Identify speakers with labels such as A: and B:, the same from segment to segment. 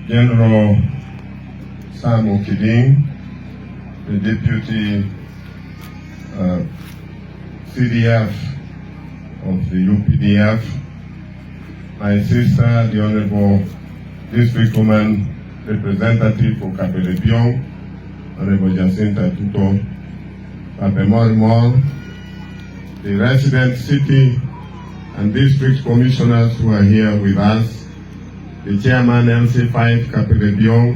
A: General Sam Okiding, the Deputy CDF of the UPDF, my sister, the Honorable Districtwoman Representative for Apio, Honorable Jacinta Tuto, Papemol, the resident city and district commissioners who are here with us, the chairman LC5 Apio,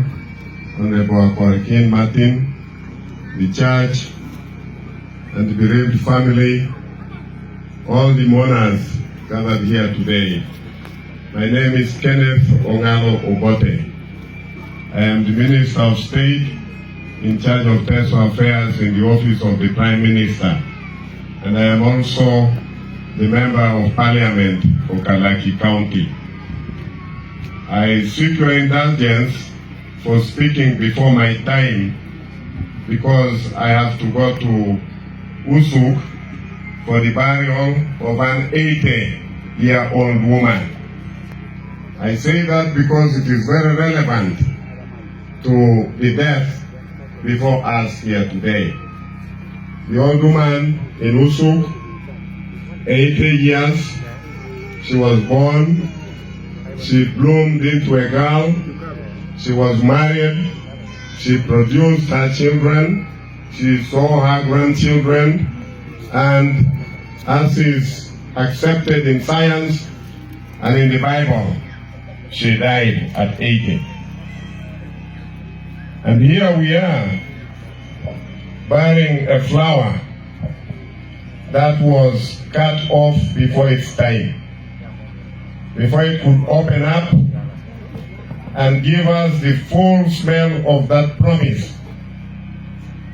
A: Honorable Joaquin Martin, the church and the bereaved family, all the mourners gathered here today. My name is Kenneth Ongalo-Obote. I am the Minister of State in charge of Teso Affairs in the office of the Prime Minister, and I am also the Member of Parliament for Kalaki County. I seek your indulgence for speaking before my time because I have to go to Usuk for the burial of an 80-year-old woman. I say that because it is very relevant to the death before us here today. The old woman in Usuk, 80 years, she was born, she bloomed into a girl, she was married, she produced her children, she saw her grandchildren, and as is accepted in science and in the Bible, she died at 80. And here we are, bearing a flower that was cut off before its time, before it could open up and give us the full smell of that promise.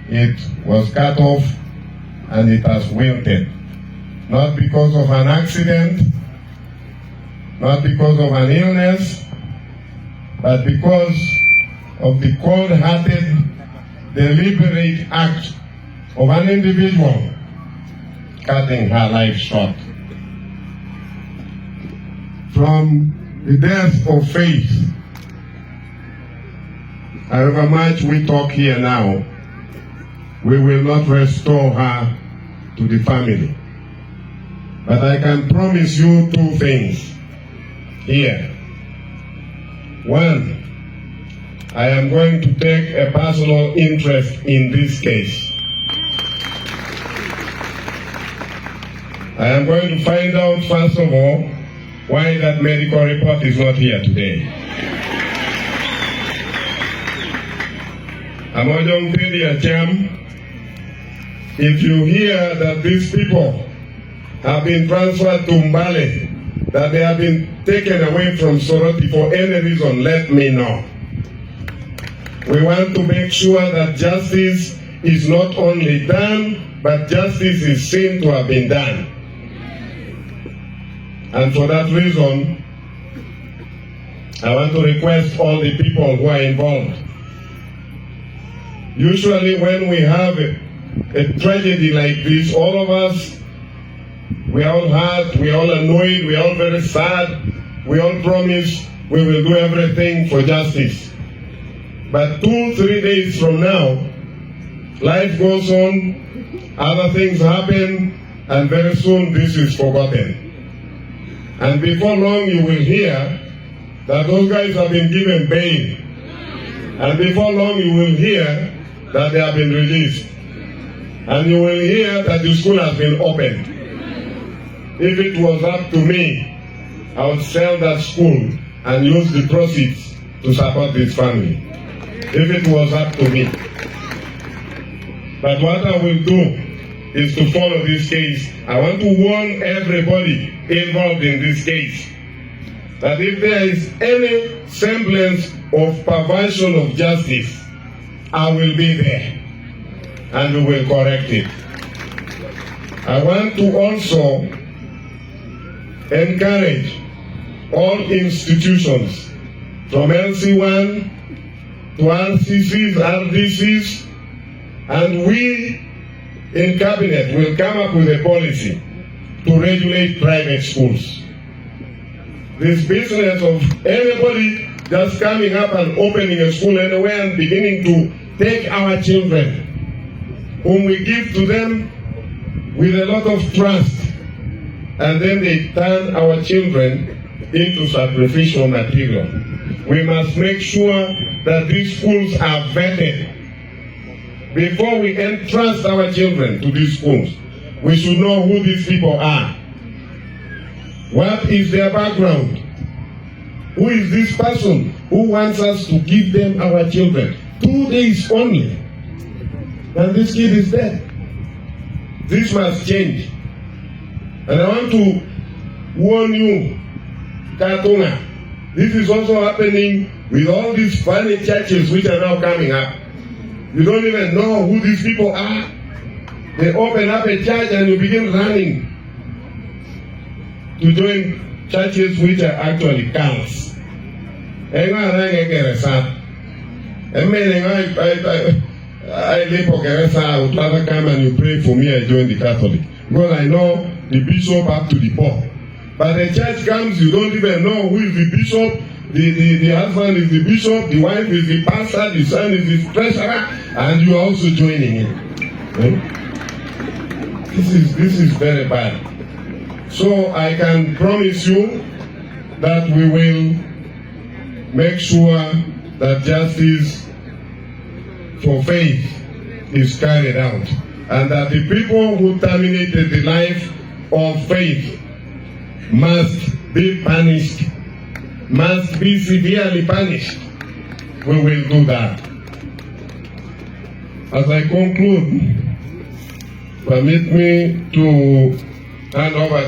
A: It was cut off and it has wilted, not because of an accident, not because of an illness, but because of the cold-hearted, deliberate act of an individual cutting her life short. From the death of faith, however much we talk here now, we will not restore her to the family. But I can promise you two things here. One, I am going to take a personal interest in this case. I am going to find out, first of all, why that medical report is not here today. Amojong Pedia Cham, if you hear that these people have been transferred to Mbale, that they have been taken away from Soroti for any reason, let me know. We want to make sure that justice is not only done, but justice is seen to have been done. And for that reason, I want to request all the people who are involved. Usually when we have a tragedy like this, all of us, we are all hurt, we are all annoyed, we are all very sad, we all promise we will do everything for justice. But 2-3 days from now, life goes on, other things happen, and very soon this is forgotten. And before long you will hear that those guys have been given bail. And before long you will hear that they have been released. And you will hear that the school has been opened. If it was up to me, I would sell that school and use the proceeds to support this family. If it was up to me. But what I will do is to follow this case. I want to warn everybody involved in this case that if there is any semblance of perversion of justice, I will be there and we will correct it. I want to also encourage all institutions from LC1 to RCCs, RDCs, and we in Cabinet will come up with a policy to regulate private schools. this business of anybody just coming up and opening a school anywhere and beginning to take our children, whom we give to them with a lot of trust, and then they turn our children into sacrificial material. We must make sure that these schools are vetted. Before we entrust our children to these schools, we should know who these people are. What is their background? Who is this person who wants us to give them our children? 2 days only, and this kid is dead. This must change. And I want to warn you, Katunga, this is also happening with all these funny churches which are now coming up. You don't even know who these people are. They open up a church and you begin running to join churches which are actually cults. I would rather come and you pray for me, I join the Catholic. Because I know the bishop up to the pope. But the church comes, you don't even know who is the bishop. The husband is the bishop, the wife is the pastor, the son is the treasurer, and you are also joining it. This is very bad. So I can promise you that we will make sure that justice for faith is carried out, and that the people who terminated the life of faith must be punished, must be severely punished. We will do that. As I conclude, permit me to hand over